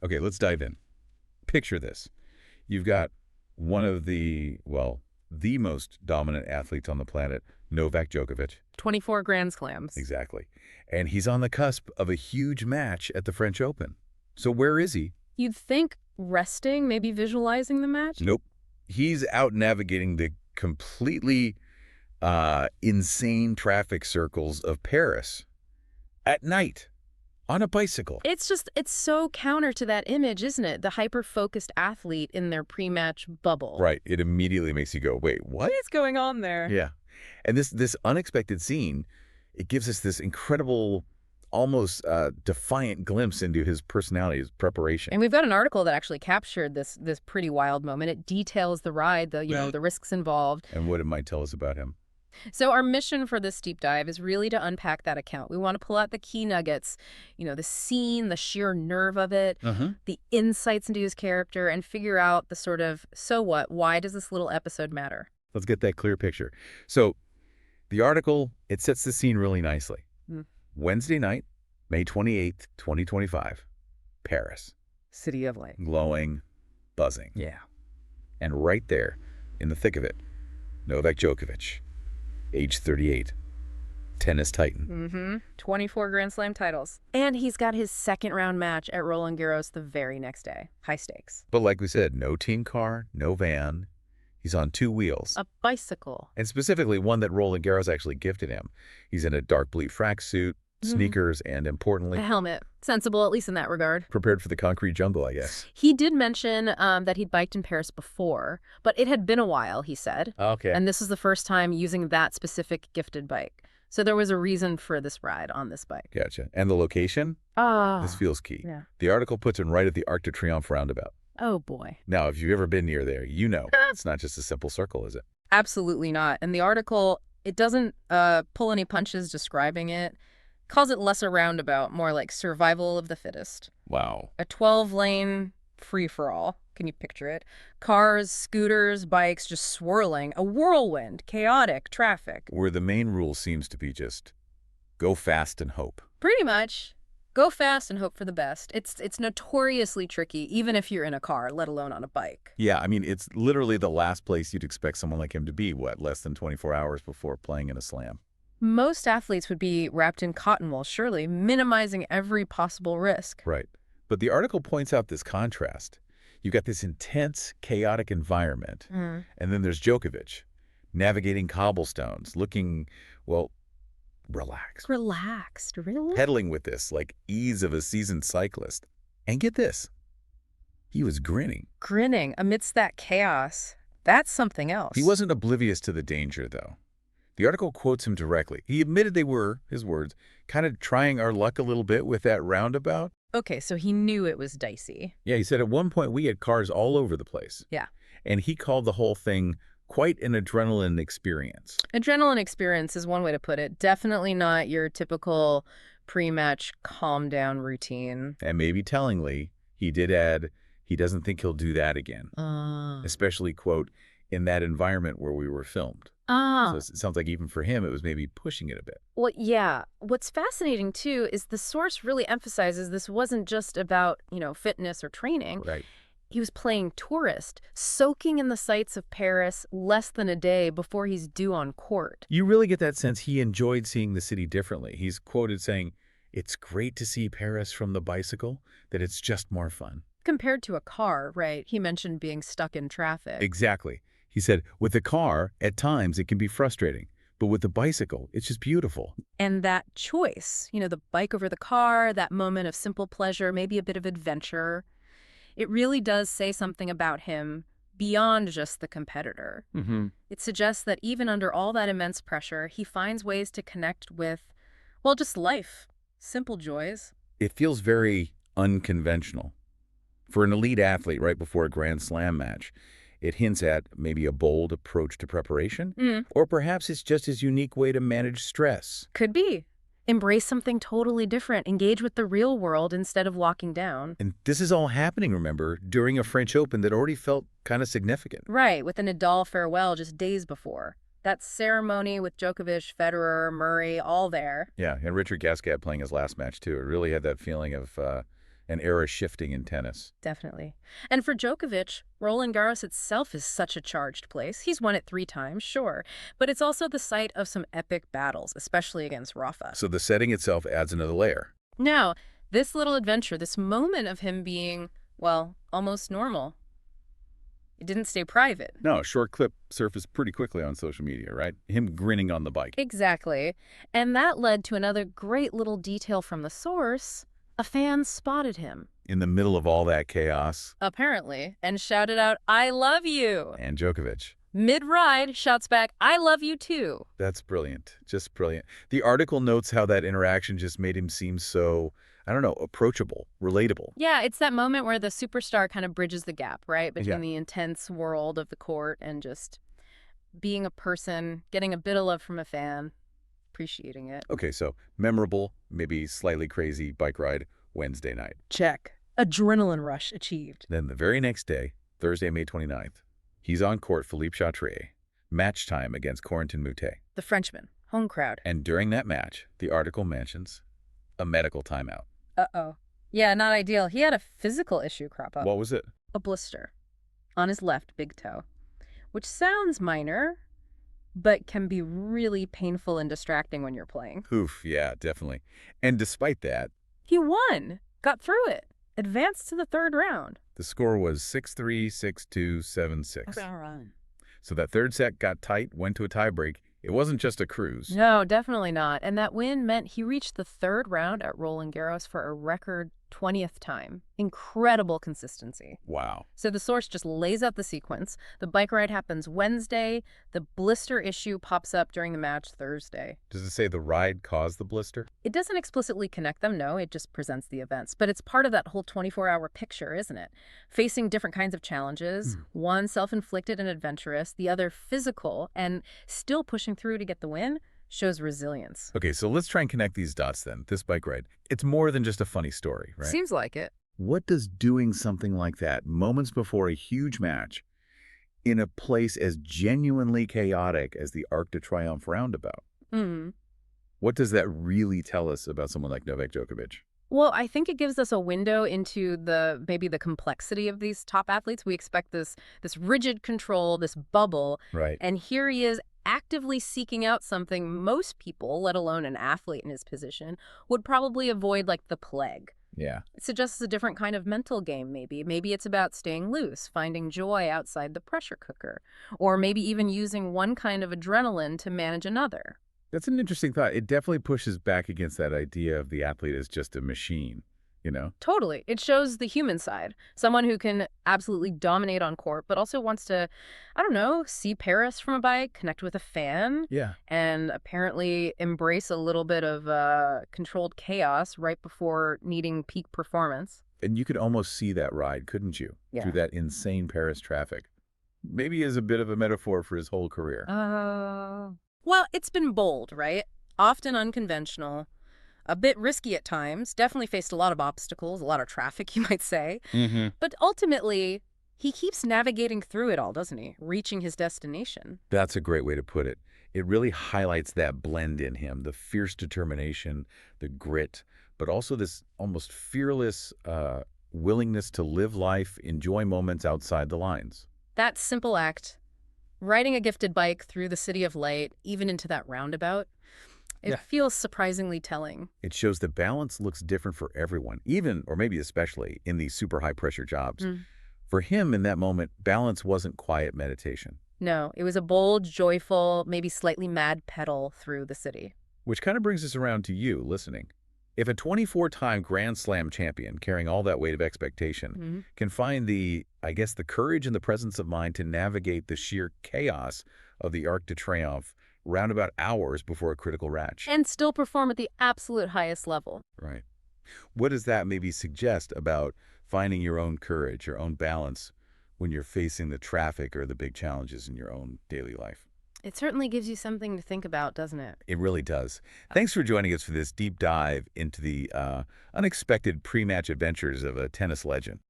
Okay, let's dive in. Picture this. You've got one of the most dominant athletes on the planet, Novak Djokovic. 24 Grand Slams. Exactly. And he's on the cusp of a huge match at the French Open. So where is he? You'd think resting, maybe visualizing the match? Nope. He's out navigating the completely insane traffic circles of Paris at night on a bicycle. It's so counter to that image, isn't it? The hyper-focused athlete in their pre-match bubble. Right. It immediately makes you go, wait, what? What's going on there? Yeah. And this unexpected scene, it gives us this incredible, almost defiant glimpse into his personality, his preparation. And we've got an article that actually captured this pretty wild moment. It details the ride, the risks involved. And what it might tell us about him. So our mission for this deep dive is really to unpack that account. We want to pull out the key nuggets, the scene, the sheer nerve of it, the insights into his character, and figure out the sort of, so what, why does this little episode matter? Let's get that clear picture. So the article, it sets the scene really nicely. Wednesday night, May 28th, 2025, Paris. City of Light. Glowing, buzzing. Yeah. And right there, in the thick of it, Novak Djokovic, age 38, tennis titan. 24 Grand Slam titles. And he's got his second round match at Roland Garros the very next day. High stakes. But like we said, no team car, no van. He's on two wheels. A bicycle. And specifically one that Roland Garros actually gifted him. He's in a dark blue tracksuit, sneakers, and importantly, a helmet. Sensible, at least in that regard. prepared for the concrete jungle, I guess. He did mention that he'd biked in Paris before, but it had been a while, he said. Okay. And this was the first time using that specific gifted bike. So there was a reason for this ride on this bike. Gotcha. And the location? This feels key. Yeah. The article puts him right at the Arc de Triomphe roundabout. Oh, boy. Now, if you've ever been near there, you know it's not just a simple circle, is it? Absolutely not. And the article, it doesn't pull any punches describing it. Calls it less a roundabout, more like survival of the fittest. Wow. A 12-lane free-for-all. Can you picture it? Cars, scooters, bikes just swirling. A whirlwind, chaotic traffic. Where the main rule seems to be just go fast and hope. Pretty much. Go fast and hope for the best. It's notoriously tricky, even if you're in a car, let alone on a bike. Yeah, I mean, it's literally the last place you'd expect someone like him to be, less than 24 hours before playing in a slam. Most athletes would be wrapped in cotton wool, surely, minimizing every possible risk. Right. But the article points out this contrast. You've got this intense, chaotic environment, and then there's Djokovic, navigating cobblestones, looking, relaxed. Relaxed, really? Pedaling with this, ease of a seasoned cyclist. And get this, he was grinning. Grinning amidst that chaos. That's something else. He wasn't oblivious to the danger, though. The article quotes him directly. He admitted they were, his words, kind of trying our luck a little bit with that roundabout. Okay, so he knew it was dicey. Yeah, he said at one point we had cars all over the place. Yeah. And he called the whole thing quite an adrenaline experience. Adrenaline experience is one way to put it. Definitely not your typical pre-match calm-down routine. And maybe tellingly, he did add he doesn't think he'll do that again. Especially, quote, in that environment where we were filmed. So it sounds like even for him, it was maybe pushing it a bit. Well, yeah. What's fascinating, too, is the source really emphasizes this wasn't just about, fitness or training. Right. He was playing tourist, soaking in the sights of Paris less than a day before he's due on court. You really get that sense he enjoyed seeing the city differently. He's quoted saying, "It's great to see Paris from the bicycle, that it's just more fun." Compared to a car, right? He mentioned being stuck in traffic. Exactly. He said, with the car, at times it can be frustrating, but with the bicycle, it's just beautiful. And that choice, the bike over the car, that moment of simple pleasure, maybe a bit of adventure, it really does say something about him beyond just the competitor. It suggests that even under all that immense pressure, he finds ways to connect with, just life, simple joys. It feels very unconventional. For an elite athlete right before a Grand Slam match, it hints at maybe a bold approach to preparation, or perhaps it's just his unique way to manage stress. Could be. Embrace something totally different. Engage with the real world instead of locking down. And this is all happening, remember, during a French Open that already felt kind of significant. Right, with a Nadal farewell just days before. That ceremony with Djokovic, Federer, Murray, all there. Yeah, and Richard Gasquet playing his last match, too. It really had that feeling of, an era shifting in tennis. Definitely. And for Djokovic, Roland Garros itself is such a charged place. He's won it 3 times, sure. But it's also the site of some epic battles, especially against Rafa. So the setting itself adds another layer. Now, this little adventure, this moment of him being, well, almost normal, it didn't stay private. No, a short clip surfaced pretty quickly on social media, right? Him grinning on the bike. Exactly. And that led to another great little detail from the source. A fan spotted him. In the middle of all that chaos. Apparently, and shouted out, "I love you." And Djokovic. Mid-ride, shouts back, "I love you too." That's brilliant. Just brilliant. The article notes how that interaction just made him seem so, I don't know, approachable, relatable. Yeah, it's that moment where the superstar kind of bridges the gap, right? Between the intense world of the court and just being a person, getting a bit of love from a fan, appreciating it. Okay, so memorable, maybe slightly crazy bike ride Wednesday night. Check. Adrenaline rush achieved. Then the very next day, Thursday, May 29th, he's on court Philippe Chatrier, match time against Corentin Moutet. The Frenchman, home crowd. And during that match, the article mentions a medical timeout. Uh-oh. Yeah, not ideal. He had a physical issue crop up. What was it? A blister on his left big toe, which sounds minor, but can be really painful and distracting when you're playing. Oof, yeah, definitely. And despite that, he won, got through it, advanced to the 3rd round. The score was 6-3, 6-2, 7-6. So that third set got tight, went to a tiebreak. It wasn't just a cruise. No, definitely not. And that win meant he reached the 3rd round at Roland Garros for a record 20th time. Incredible consistency. Wow. So the source just lays out the sequence. The bike ride happens Wednesday. The blister issue pops up during the match Thursday. Does it say the ride caused the blister? It doesn't explicitly connect them, no. It just presents the events. But it's part of that whole 24-hour picture, isn't it? Facing different kinds of challenges, one self-inflicted and adventurous, the other physical, and still pushing through to get the win, shows resilience. Okay, so let's try and connect these dots then. This bike ride, it's more than just a funny story, right? Seems like it. What does doing something like that, moments before a huge match, in a place as genuinely chaotic as the Arc de Triomphe roundabout, what does that really tell us about someone like Novak Djokovic? Well, I think it gives us a window into maybe the complexity of these top athletes. We expect this rigid control, this bubble. Right. And here he is actively seeking out something most people, let alone an athlete in his position, would probably avoid like the plague. Yeah. It suggests a different kind of mental game, maybe. Maybe it's about staying loose, finding joy outside the pressure cooker, or maybe even using one kind of adrenaline to manage another. That's an interesting thought. It definitely pushes back against that idea of the athlete as just a machine, you know? Totally. It shows the human side. Someone who can absolutely dominate on court, but also wants to, I don't know, see Paris from a bike, connect with a fan, Yeah. and apparently embrace a little bit of controlled chaos right before needing peak performance. And you could almost see that ride, couldn't you? Yeah. Through that insane Paris traffic. Maybe as a bit of a metaphor for his whole career. Well, it's been bold, right? Often unconventional. A bit risky at times, definitely faced a lot of obstacles, a lot of traffic, you might say. But ultimately, he keeps navigating through it all, doesn't he? Reaching his destination. That's a great way to put it. It really highlights that blend in him, the fierce determination, the grit, but also this almost fearless willingness to live life, enjoy moments outside the lines. That simple act, riding a gifted bike through the city of light, even into that roundabout, it feels surprisingly telling. It shows that balance looks different for everyone, even, or maybe especially, in these super high-pressure jobs. For him, in that moment, balance wasn't quiet meditation. No, it was a bold, joyful, maybe slightly mad pedal through the city. Which kind of brings us around to you, listening. If a 24-time Grand Slam champion carrying all that weight of expectation can find the courage and the presence of mind to navigate the sheer chaos of the Arc de Triomphe roundabout hours before a critical match. And still perform at the absolute highest level. Right. What does that maybe suggest about finding your own courage, your own balance when you're facing the traffic or the big challenges in your own daily life? It certainly gives you something to think about, doesn't it? It really does. Thanks for joining us for this deep dive into the unexpected pre-match adventures of a tennis legend.